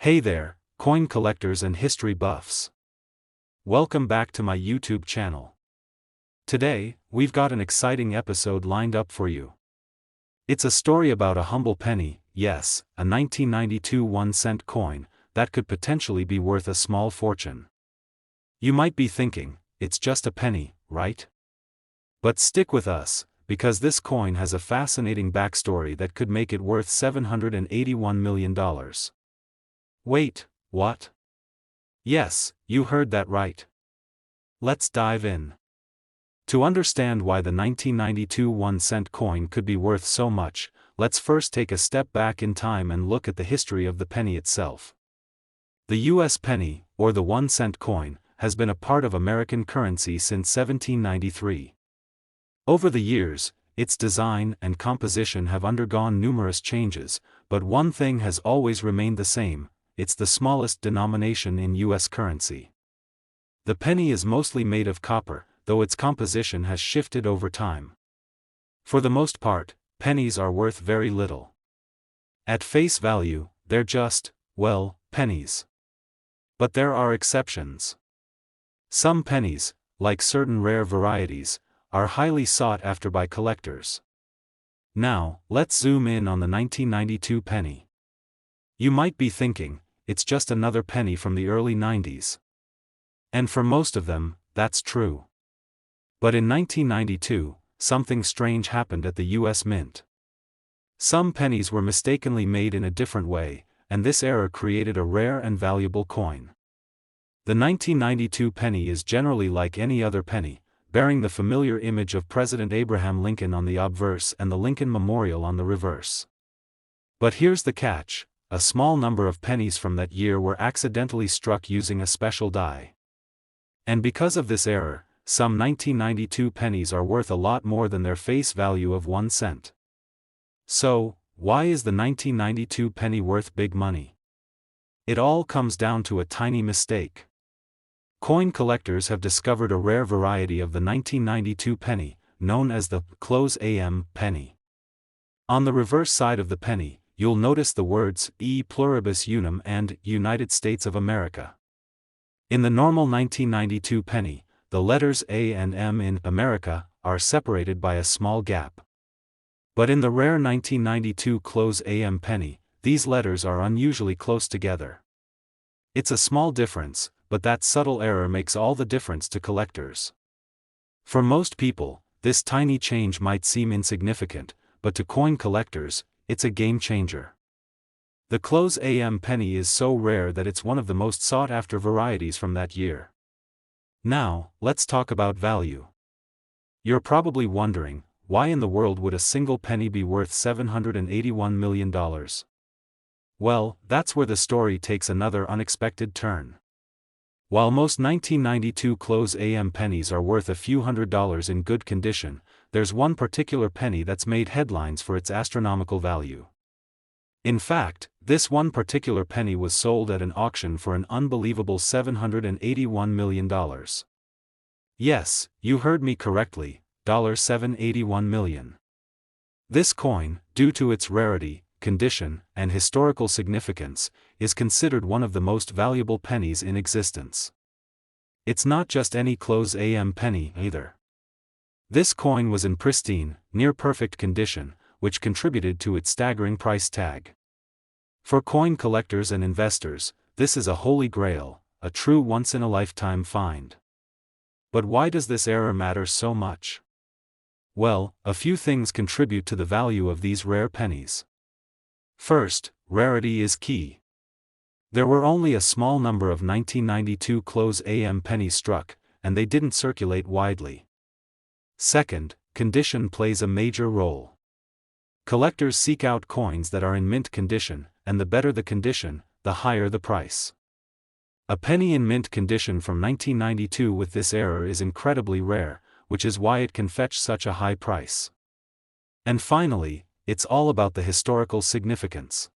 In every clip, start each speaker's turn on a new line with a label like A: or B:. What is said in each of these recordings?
A: Hey there, coin collectors and history buffs. Welcome back to my YouTube channel. Today, we've got an exciting episode lined up for you. It's a story about a humble penny, yes, a 1992 1-cent coin, that could potentially be worth a small fortune. You might be thinking, it's just a penny, right? But stick with us, because this coin has a fascinating backstory that could make it worth $781 million. Wait, what? Yes, you heard that right. Let's dive in. To understand why the 1992 1-cent coin could be worth so much, let's first take a step back in time and look at the history of the penny itself. The U.S. penny, or the 1-cent coin, has been a part of American currency since 1793. Over the years, its design and composition have undergone numerous changes, but one thing has always remained the same: it's the smallest denomination in U.S. currency. The penny is mostly made of copper, though its composition has shifted over time. For the most part, pennies are worth very little. At face value, they're just, well, pennies. But there are exceptions. Some pennies, like certain rare varieties, are highly sought after by collectors. Now, let's zoom in on the 1992 penny. You might be thinking, it's just another penny from the early 90s. And for most of them, that's true. But in 1992, something strange happened at the US Mint. Some pennies were mistakenly made in a different way, and this error created a rare and valuable coin. The 1992 penny is generally like any other penny, bearing the familiar image of President Abraham Lincoln on the obverse and the Lincoln Memorial on the reverse. But here's the catch: a small number of pennies from that year were accidentally struck using a special die. And because of this error, some 1992 pennies are worth a lot more than their face value of 1 cent. So, why is the 1992 penny worth big money? It all comes down to a tiny mistake. Coin collectors have discovered a rare variety of the 1992 penny, known as the close AM penny. On the reverse side of the penny, you'll notice the words E pluribus unum and United States of America. In the normal 1992 penny, the letters A and M in America are separated by a small gap. But in the rare 1992 close AM penny, these letters are unusually close together. It's a small difference, but that subtle error makes all the difference to collectors. For most people, this tiny change might seem insignificant, but to coin collectors, it's a game changer. The close AM penny is so rare that it's one of the most sought-after varieties from that year. Now, let's talk about value. You're probably wondering, why in the world would a single penny be worth $781 million? Well, that's where the story takes another unexpected turn. While most 1992 close AM pennies are worth a few $100s in good condition, there's one particular penny that's made headlines for its astronomical value. In fact, this one particular penny was sold at an auction for an unbelievable $781 million. Yes, you heard me correctly, $781 million. This coin, due to its rarity, condition, and historical significance, is considered one of the most valuable pennies in existence. It's not just any close AM penny either. This coin was in pristine, near-perfect condition, which contributed to its staggering price tag. For coin collectors and investors, this is a holy grail, a true once-in-a-lifetime find. But why does this error matter so much? Well, a few things contribute to the value of these rare pennies. First, rarity is key. There were only a small number of 1992 close AM pennies struck, and they didn't circulate widely. Second, condition plays a major role. Collectors seek out coins that are in mint condition, and the better the condition, the higher the price. A penny in mint condition from 1992 with this error is incredibly rare, which is why it can fetch such a high price. And finally, it's all about the historical significance.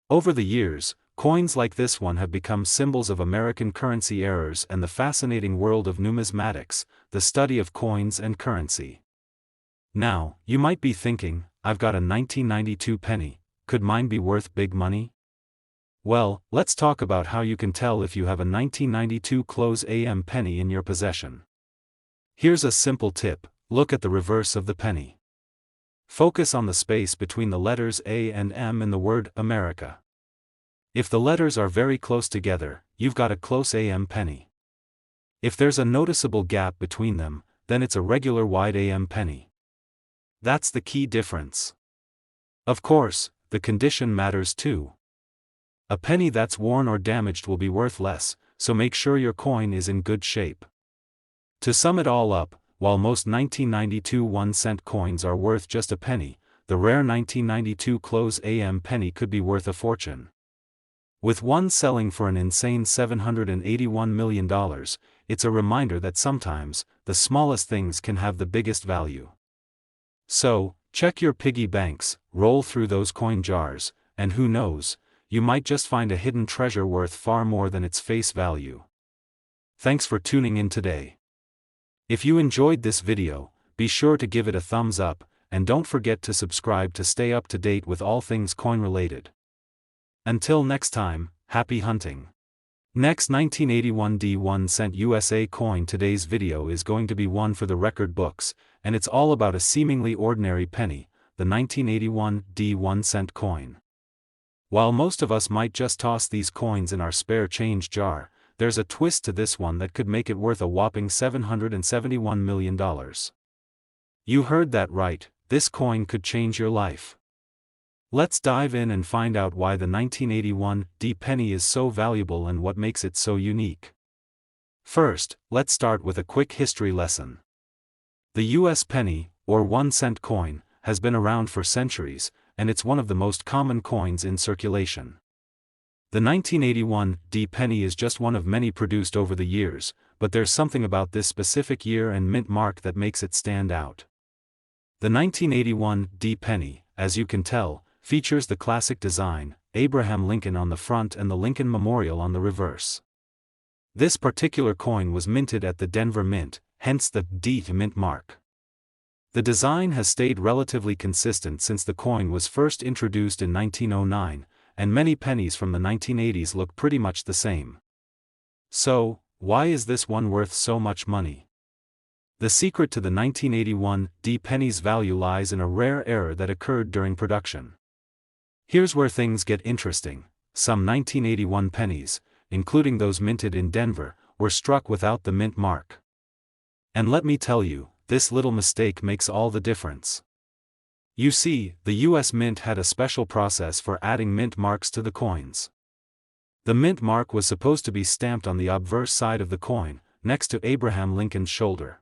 A: Over the years, coins like this one have become symbols of American currency errors and the fascinating world of numismatics, the study of coins and currency. Now, you might be thinking, I've got a 1992 penny, could mine be worth big money? Well, let's talk about how you can tell if you have a 1992 close AM penny in your possession. Here's a simple tip: look at the reverse of the penny. Focus on the space between the letters A and M in the word America. If the letters are very close together, you've got a close AM penny. If there's a noticeable gap between them, then it's a regular wide AM penny. That's the key difference. Of course, the condition matters too. A penny that's worn or damaged will be worth less, so make sure your coin is in good shape. To sum it all up, while most 1992 1-cent coins are worth just a penny, the rare 1992 close AM penny could be worth a fortune. With one selling for an insane $781 million, it's a reminder that sometimes, the smallest things can have the biggest value. So, check your piggy banks, roll through those coin jars, and who knows, you might just find a hidden treasure worth far more than its face value. Thanks for tuning in today. If you enjoyed this video, be sure to give it a thumbs up, and don't forget to subscribe to stay up to date with all things coin related. Until next time, happy hunting. Next 1981 D1-cent USA coin. Today's video is going to be one for the record books, and it's all about a seemingly ordinary penny, the 1981 D1-cent coin. While most of us might just toss these coins in our spare change jar, there's a twist to this one that could make it worth a whopping $771 million. You heard that right, this coin could change your life. Let's dive in and find out why the 1981 D penny is so valuable and what makes it so unique. First, let's start with a quick history lesson. The US penny, or 1-cent coin, has been around for centuries, and it's one of the most common coins in circulation. The 1981 D penny is just one of many produced over the years, but there's something about this specific year and mint mark that makes it stand out. The 1981 D penny, as you can tell, features the classic design, Abraham Lincoln on the front and the Lincoln Memorial on the reverse. This particular coin was minted at the Denver Mint, hence the D mint mark. The design has stayed relatively consistent since the coin was first introduced in 1909, and many pennies from the 1980s look pretty much the same. So, why is this one worth so much money? The secret to the 1981 D penny's value lies in a rare error that occurred during production. Here's where things get interesting. Some 1981 pennies, including those minted in Denver, were struck without the mint mark. And let me tell you, this little mistake makes all the difference. You see, the US Mint had a special process for adding mint marks to the coins. The mint mark was supposed to be stamped on the obverse side of the coin, next to Abraham Lincoln's shoulder.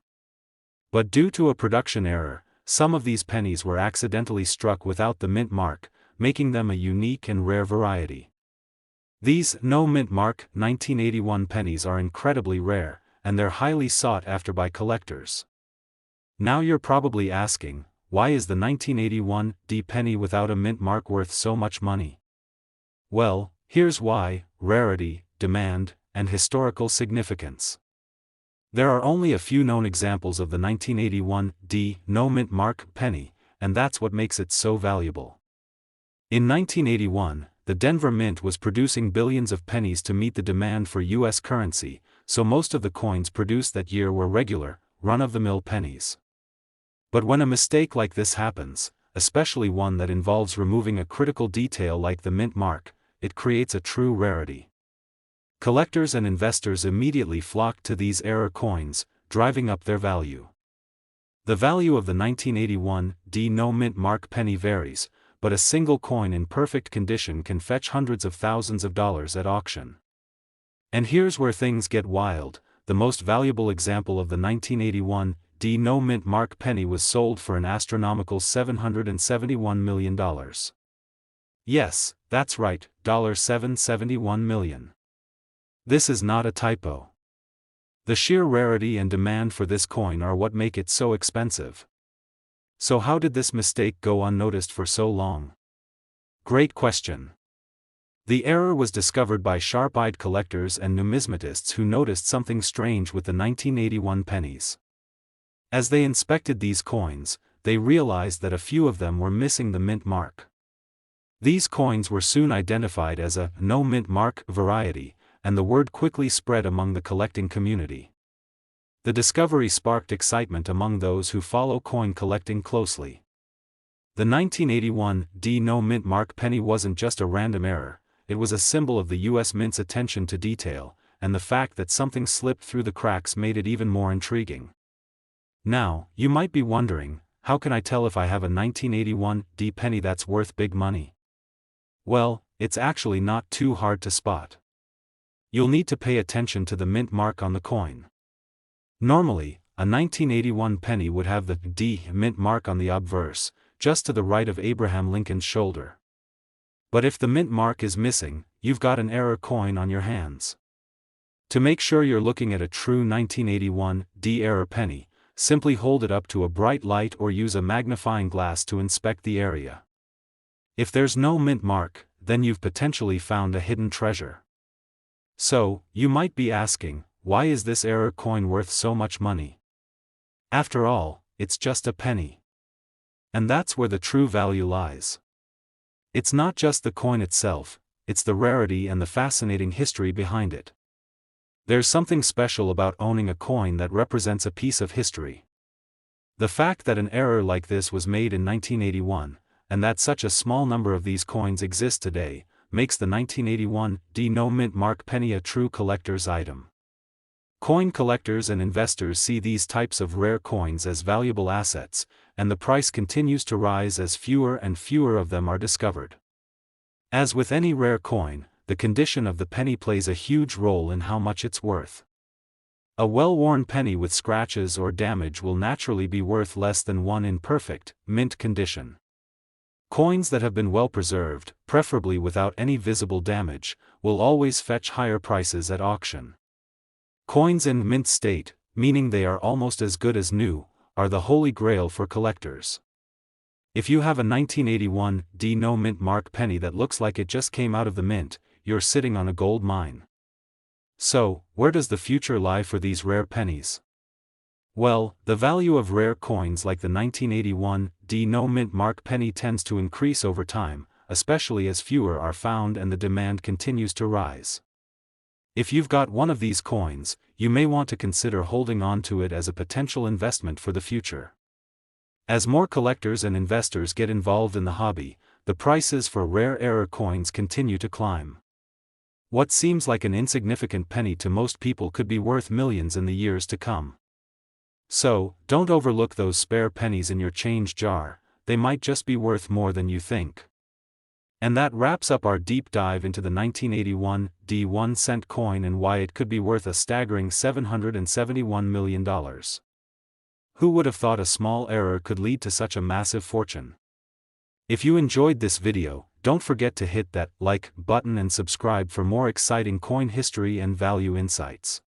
A: But due to a production error, some of these pennies were accidentally struck without the mint mark, making them a unique and rare variety. These no mint mark 1981 pennies are incredibly rare, and they're highly sought after by collectors. Now you're probably asking, why is the 1981 D penny without a mint mark worth so much money? Well, here's why: rarity, demand, and historical significance. There are only a few known examples of the 1981 D no mint mark penny, and that's what makes it so valuable. In 1981, the Denver Mint was producing billions of pennies to meet the demand for US currency, so most of the coins produced that year were regular, run-of-the-mill pennies. But when a mistake like this happens, especially one that involves removing a critical detail like the mint mark, it creates a true rarity. Collectors and investors immediately flock to these error coins, driving up their value. The value of the 1981 D no mint mark penny varies, but a single coin in perfect condition can fetch hundreds of thousands of dollars at auction. And here's where things get wild: the most valuable example of the 1981 D no mint mark penny was sold for an astronomical $771 million. Yes, that's right, $771 million. This is not a typo. The sheer rarity and demand for this coin are what make it so expensive. So how did this mistake go unnoticed for so long? Great question. The error was discovered by sharp-eyed collectors and numismatists who noticed something strange with the 1981 pennies. As they inspected these coins, they realized that a few of them were missing the mint mark. These coins were soon identified as a no mint mark variety, and the word quickly spread among the collecting community. The discovery sparked excitement among those who follow coin collecting closely. The 1981 D no mint mark penny wasn't just a random error, it was a symbol of the US Mint's attention to detail, and the fact that something slipped through the cracks made it even more intriguing. Now, you might be wondering, how can I tell if I have a 1981 D penny that's worth big money? Well, it's actually not too hard to spot. You'll need to pay attention to the mint mark on the coin. Normally, a 1981 penny would have the D mint mark on the obverse, just to the right of Abraham Lincoln's shoulder. But if the mint mark is missing, you've got an error coin on your hands. To make sure you're looking at a true 1981 D error penny, simply hold it up to a bright light or use a magnifying glass to inspect the area. If there's no mint mark, then you've potentially found a hidden treasure. So, you might be asking, why is this error coin worth so much money? After all, it's just a penny. And that's where the true value lies. It's not just the coin itself, it's the rarity and the fascinating history behind it. There's something special about owning a coin that represents a piece of history. The fact that an error like this was made in 1981, and that such a small number of these coins exist today, makes the 1981 D no mint mark penny a true collector's item. Coin collectors and investors see these types of rare coins as valuable assets, and the price continues to rise as fewer and fewer of them are discovered. As with any rare coin, the condition of the penny plays a huge role in how much it's worth. A well-worn penny with scratches or damage will naturally be worth less than one in perfect, mint condition. Coins that have been well preserved, preferably without any visible damage, will always fetch higher prices at auction. Coins in mint state, meaning they are almost as good as new, are the holy grail for collectors. If you have a 1981 D no mint mark penny that looks like it just came out of the mint, you're sitting on a gold mine. So, where does the future lie for these rare pennies? Well, the value of rare coins like the 1981 D no mint mark penny tends to increase over time, especially as fewer are found and the demand continues to rise. If you've got one of these coins, you may want to consider holding on to it as a potential investment for the future. As more collectors and investors get involved in the hobby, the prices for rare error coins continue to climb. What seems like an insignificant penny to most people could be worth millions in the years to come. So, don't overlook those spare pennies in your change jar, they might just be worth more than you think. And that wraps up our deep dive into the 1981 D 1-cent coin and why it could be worth a staggering $771 million. Who would have thought a small error could lead to such a massive fortune? If you enjoyed this video, don't forget to hit that like button and subscribe for more exciting coin history and value insights.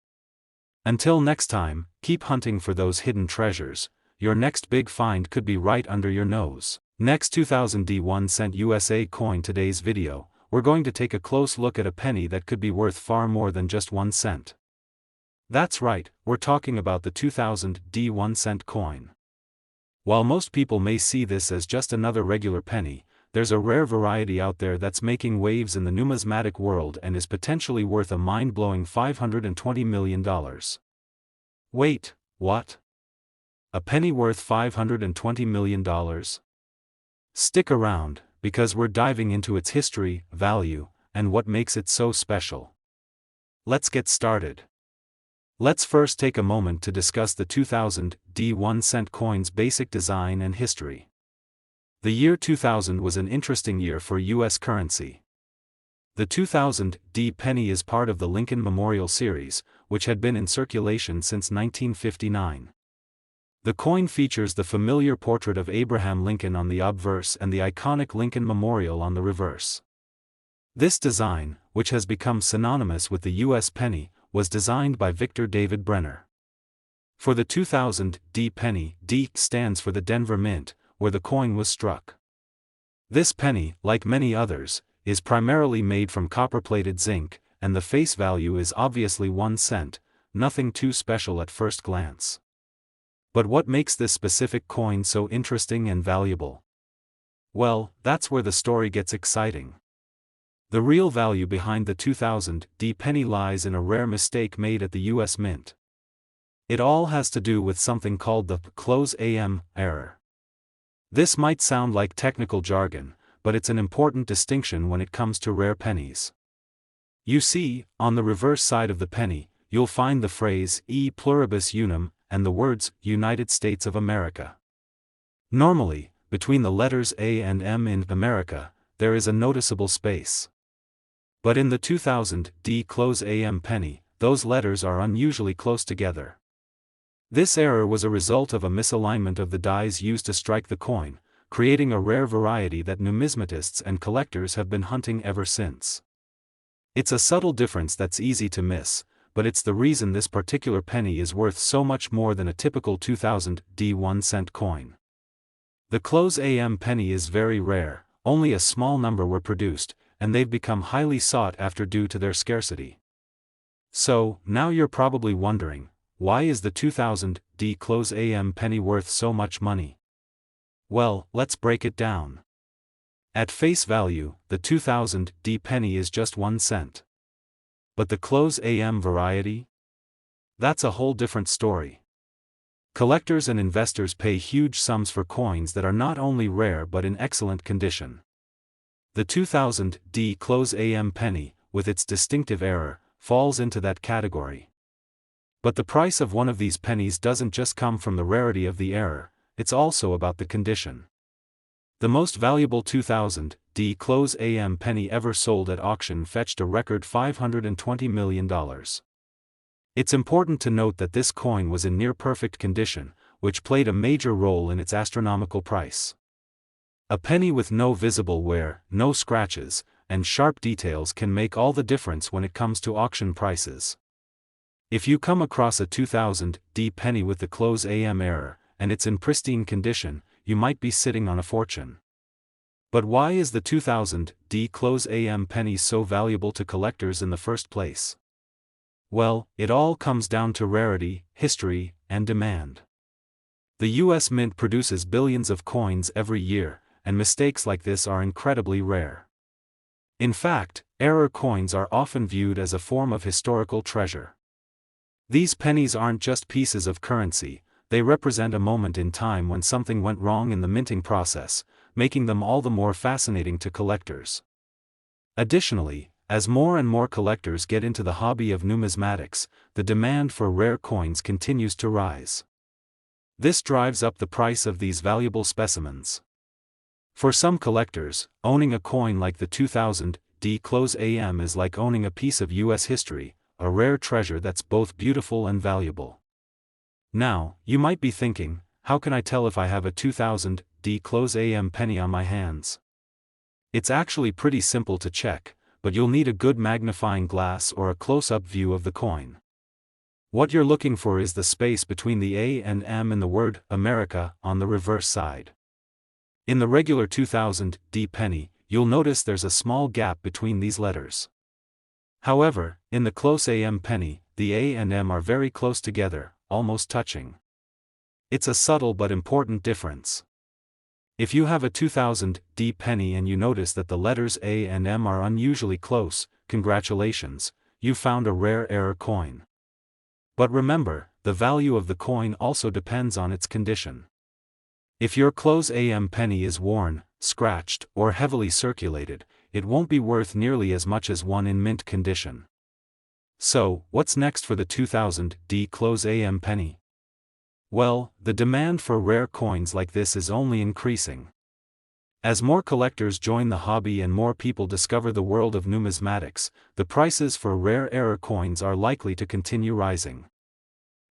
A: Until next time, keep hunting for those hidden treasures. Your next big find could be right under your nose. Next 2000 D 1-cent USA coin. Today's video, we're going to take a close look at a penny that could be worth far more than just 1 cent. That's right, we're talking about the 2000 D 1-cent coin. While most people may see this as just another regular penny, there's a rare variety out there that's making waves in the numismatic world and is potentially worth a mind-blowing $520 million. Wait, what? A penny worth $520 million? Stick around, because we're diving into its history, value, and what makes it so special. Let's get started. Let's first take a moment to discuss the 2000 D 1-cent coin's basic design and history. The year 2000 was an interesting year for U.S. currency. The 2000 D penny is part of the Lincoln Memorial series, which had been in circulation since 1959. The coin features the familiar portrait of Abraham Lincoln on the obverse and the iconic Lincoln Memorial on the reverse. This design, which has become synonymous with the U.S. penny, was designed by Victor David Brenner. For the 2000 D penny, D stands for the Denver Mint, where the coin was struck. This penny, like many others, is primarily made from copper-plated zinc, and the face value is obviously 1 cent, nothing too special at first glance. But what makes this specific coin so interesting and valuable? Well, that's where the story gets exciting. The real value behind the 2000 D penny lies in a rare mistake made at the US Mint. It all has to do with something called the close AM error. This might sound like technical jargon, but it's an important distinction when it comes to rare pennies. You see, on the reverse side of the penny, you'll find the phrase E pluribus unum and the words United States of America. Normally, between the letters A and M in America, there is a noticeable space. But in the 2000 D close AM penny, those letters are unusually close together. This error was a result of a misalignment of the dies used to strike the coin, creating a rare variety that numismatists and collectors have been hunting ever since. It's a subtle difference that's easy to miss, but it's the reason this particular penny is worth so much more than a typical 2000 D 1-cent coin. The close AM penny is very rare, only a small number were produced, and they've become highly sought after due to their scarcity. So, now you're probably wondering, why is the 2000 D close AM penny worth so much money? Well, let's break it down. At face value, the 2000 D penny is just 1 cent. But the close AM variety? That's a whole different story. Collectors and investors pay huge sums for coins that are not only rare but in excellent condition. The 2000 D close AM penny, with its distinctive error, falls into that category. But the price of one of these pennies doesn't just come from the rarity of the error, it's also about the condition. The most valuable 2000 D close AM penny ever sold at auction fetched a record $520 million. It's important to note that this coin was in near-perfect condition, which played a major role in its astronomical price. A penny with no visible wear, no scratches, and sharp details can make all the difference when it comes to auction prices. If you come across a 2000 D penny with the close AM error, and it's in pristine condition, you might be sitting on a fortune. But why is the 2000 D close AM penny so valuable to collectors in the first place? Well, it all comes down to rarity, history, and demand. The US Mint produces billions of coins every year, and mistakes like this are incredibly rare. In fact, error coins are often viewed as a form of historical treasure. These pennies aren't just pieces of currency, they represent a moment in time when something went wrong in the minting process, making them all the more fascinating to collectors. Additionally, as more and more collectors get into the hobby of numismatics, the demand for rare coins continues to rise. This drives up the price of these valuable specimens. For some collectors, owning a coin like the 2000 D close AM is like owning a piece of US history, a rare treasure that's both beautiful and valuable. Now, you might be thinking, how can I tell if I have a 2000 D close AM penny on my hands? It's actually pretty simple to check, but you'll need a good magnifying glass or a close-up view of the coin. What you're looking for is the space between the A and M in the word America on the reverse side. In the regular 2000 D penny, you'll notice there's a small gap between these letters. However, in the close AM penny, the A and M are very close together, almost touching. It's a subtle but important difference. If you have a 2000 D penny and you notice that the letters A and M are unusually close, congratulations, you've found a rare error coin. But remember, the value of the coin also depends on its condition. If your close AM penny is worn, scratched, or heavily circulated, it won't be worth nearly as much as one in mint condition. So, what's next for the 2000 D close AM penny? Well, the demand for rare coins like this is only increasing. As more collectors join the hobby and more people discover the world of numismatics, the prices for rare error coins are likely to continue rising.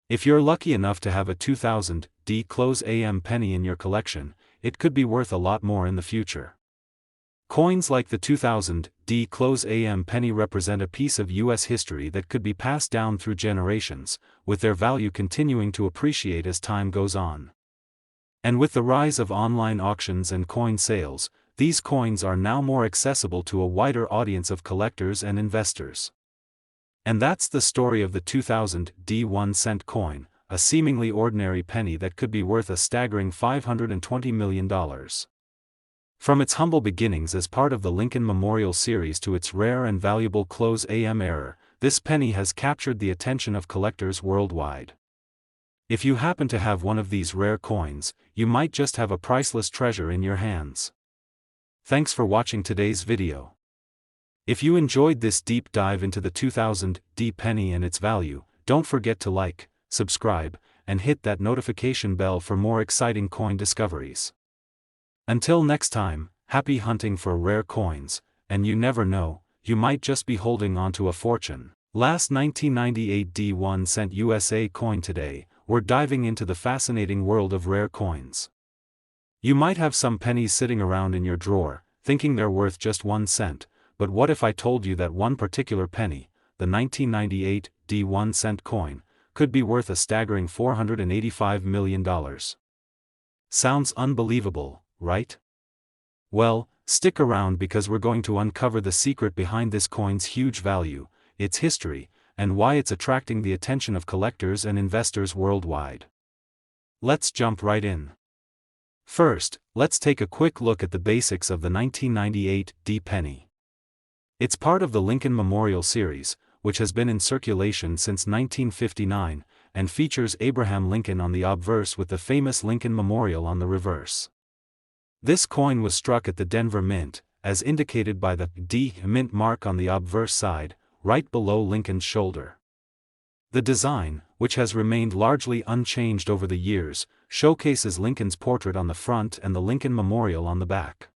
A: If you're lucky enough to have a 2000 D close AM penny in your collection, it could be worth a lot more in the future. Coins like the 2000 D close AM penny represent a piece of US history that could be passed down through generations, with their value continuing to appreciate as time goes on. And with the rise of online auctions and coin sales, these coins are now more accessible to a wider audience of collectors and investors. And that's the story of the 2000 D 1-cent coin, a seemingly ordinary penny that could be worth a staggering $520 million. From its humble beginnings as part of the Lincoln Memorial series to its rare and valuable close AM era, this penny has captured the attention of collectors worldwide. If you happen to have one of these rare coins, you might just have a priceless treasure in your hands. Thanks for watching today's video. If you enjoyed this deep dive into the 2000 D penny and its value, don't forget to like, subscribe, and hit that notification bell for more exciting coin discoveries. Until next time, happy hunting for rare coins, and you never know, you might just be holding onto a fortune. Last 1998 D1 cent USA coin. Today, we're diving into the fascinating world of rare coins. You might have some pennies sitting around in your drawer, thinking they're worth just 1 cent, but what if I told you that one particular penny, the 1998 D1 cent coin, could be worth a staggering $485 million? Sounds unbelievable, right? Well, stick around because we're going to uncover the secret behind this coin's huge value, its history, and why it's attracting the attention of collectors and investors worldwide. Let's jump right in. First, let's take a quick look at the basics of the 1998 D penny. It's part of the Lincoln Memorial series, which has been in circulation since 1959, and features Abraham Lincoln on the obverse with the famous Lincoln Memorial on the reverse. This coin was struck at the Denver Mint, as indicated by the D Mint mark on the obverse side, right below Lincoln's shoulder. The design, which has remained largely unchanged over the years, showcases Lincoln's portrait on the front and the Lincoln Memorial on the back.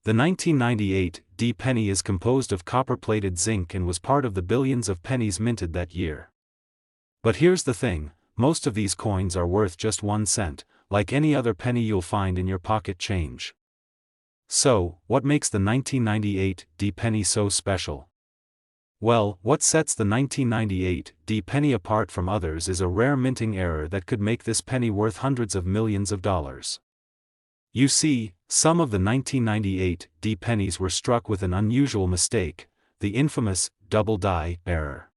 A: The 1998 D penny is composed of copper-plated zinc and was part of the billions of pennies minted that year. But here's the thing, most of these coins are worth just 1 cent, like any other penny you'll find in your pocket change. So, what makes the 1998 D penny so special? Well, what sets the 1998 D penny apart from others is a rare minting error that could make this penny worth hundreds of millions of dollars. You see, some of the 1998 D pennies were struck with an unusual mistake, the infamous double die error.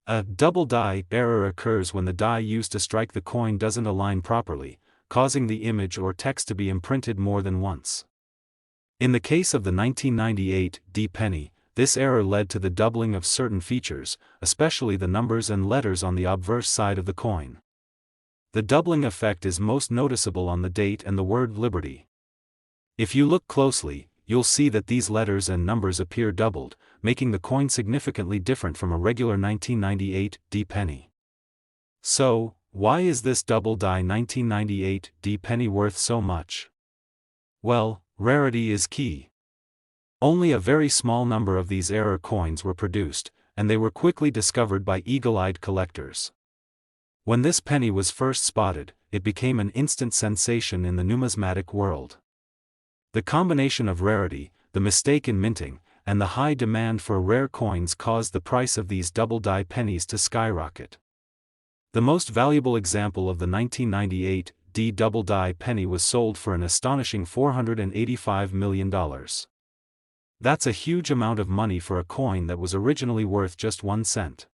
A: A double die error occurs when the die used to strike the coin doesn't align properly, causing the image or text to be imprinted more than once. In the case of the 1998 D penny, this error led to the doubling of certain features, especially the numbers and letters on the obverse side of the coin. The doubling effect is most noticeable on the date and the word Liberty. If you look closely, you'll see that these letters and numbers appear doubled, making the coin significantly different from a regular 1998 D penny. So, why is this double die 1998 D penny worth so much? Well, rarity is key. Only a very small number of these error coins were produced, and they were quickly discovered by eagle-eyed collectors. When this penny was first spotted, it became an instant sensation in the numismatic world. The combination of rarity, the mistake in minting, and the high demand for rare coins caused the price of these double die pennies to skyrocket. The most valuable example of the 1998 D double die penny was sold for an astonishing $485 million. That's a huge amount of money for a coin that was originally worth just 1 cent.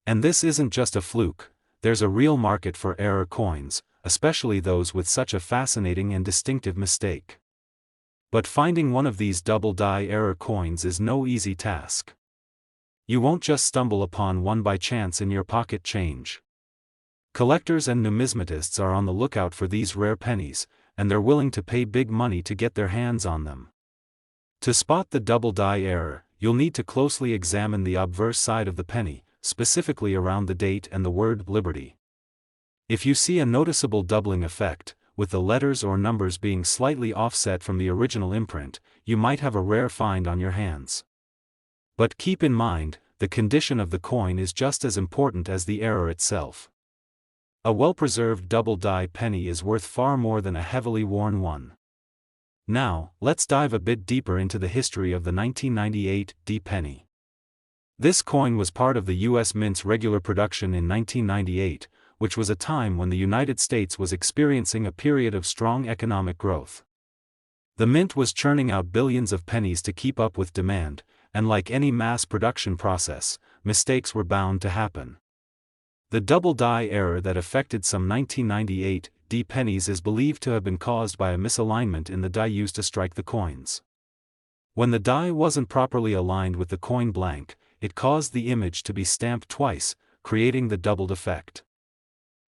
A: And this isn't just a fluke, there's a real market for error coins, especially those with such a fascinating and distinctive mistake. But finding one of these double die error coins is no easy task. You won't just stumble upon one by chance in your pocket change. Collectors and numismatists are on the lookout for these rare pennies, and they're willing to pay big money to get their hands on them. To spot the double die error, you'll need to closely examine the obverse side of the penny, specifically around the date and the word Liberty. If you see a noticeable doubling effect, with the letters or numbers being slightly offset from the original imprint, you might have a rare find on your hands. But keep in mind, the condition of the coin is just as important as the error itself. A well-preserved double die penny is worth far more than a heavily worn one. Now, let's dive a bit deeper into the history of the 1998 D penny. This coin was part of the U.S. Mint's regular production in 1998, which was a time when the United States was experiencing a period of strong economic growth. The Mint was churning out billions of pennies to keep up with demand, and like any mass production process, mistakes were bound to happen. The double die error that affected some 1998 D pennies is believed to have been caused by a misalignment in the die used to strike the coins. When the die wasn't properly aligned with the coin blank, it caused the image to be stamped twice, creating the doubled effect.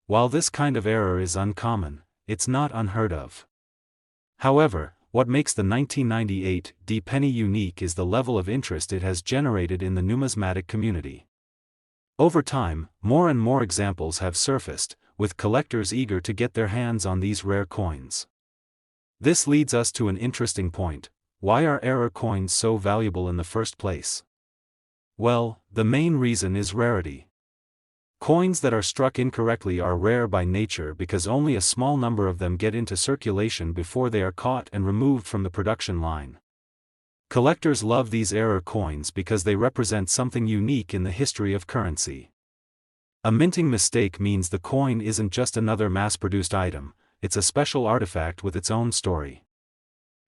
A: While this kind of error is uncommon, it's not unheard of. However, what makes the 1998 D penny unique is the level of interest it has generated in the numismatic community. Over time, more and more examples have surfaced, with collectors eager to get their hands on these rare coins. This leads us to an interesting point: why are error coins so valuable in the first place? Well, the main reason is rarity. Coins that are struck incorrectly are rare by nature because only a small number of them get into circulation before they are caught and removed from the production line. Collectors love these error coins because they represent something unique in the history of currency. A minting mistake means the coin isn't just another mass-produced item, it's a special artifact with its own story.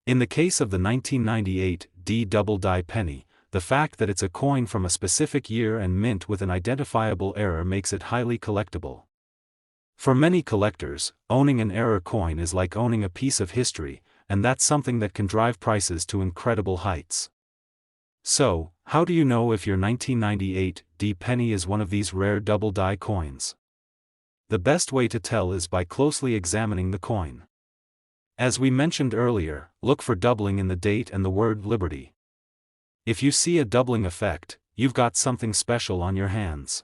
A: In the case of the 1998 D double die penny, the fact that it's a coin from a specific year and mint with an identifiable error makes it highly collectible. For many collectors, owning an error coin is like owning a piece of history, and that's something that can drive prices to incredible heights. So, how do you know if your 1998 D penny is one of these rare double die coins? The best way to tell is by closely examining the coin. As we mentioned earlier, look for doubling in the date and the word liberty. If you see a doubling effect, you've got something special on your hands.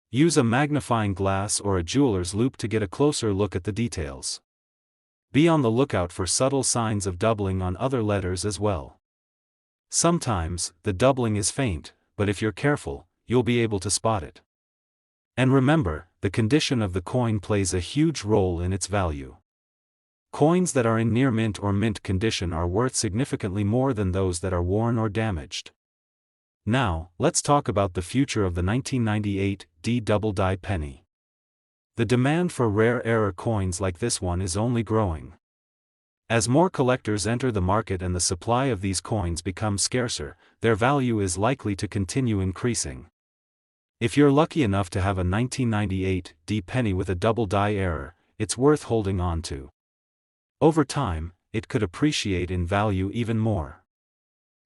A: Use a magnifying glass or a jeweler's loupe to get a closer look at the details. Be on the lookout for subtle signs of doubling on other letters as well. Sometimes, the doubling is faint, but if you're careful, you'll be able to spot it. And remember, the condition of the coin plays a huge role in its value. Coins that are in near mint or mint condition are worth significantly more than those that are worn or damaged. Now, let's talk about the future of the 1998 D double die penny. The demand for rare error coins like this one is only growing. As more collectors enter the market and the supply of these coins becomes scarcer, their value is likely to continue increasing. If you're lucky enough to have a 1998 D penny with a double die error, it's worth holding on to. Over time, it could appreciate in value even more.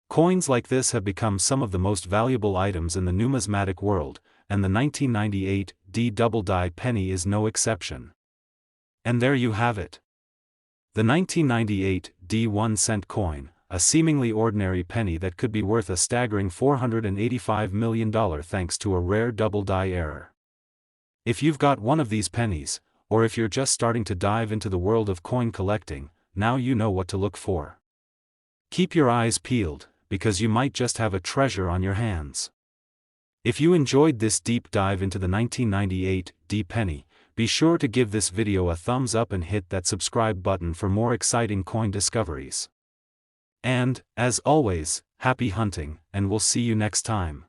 A: Coins like this have become some of the most valuable items in the numismatic world, and the 1998 D double die penny is no exception. And there you have it. The 1998 D 1-cent coin, a seemingly ordinary penny that could be worth a staggering $485 million thanks to a rare double die error. If you've got one of these pennies, or if you're just starting to dive into the world of coin collecting, now you know what to look for. Keep your eyes peeled, because you might just have a treasure on your hands. If you enjoyed this deep dive into the 1998 D penny, be sure to give this video a thumbs up and hit that subscribe button for more exciting coin discoveries. And, as always, happy hunting, and we'll see you next time.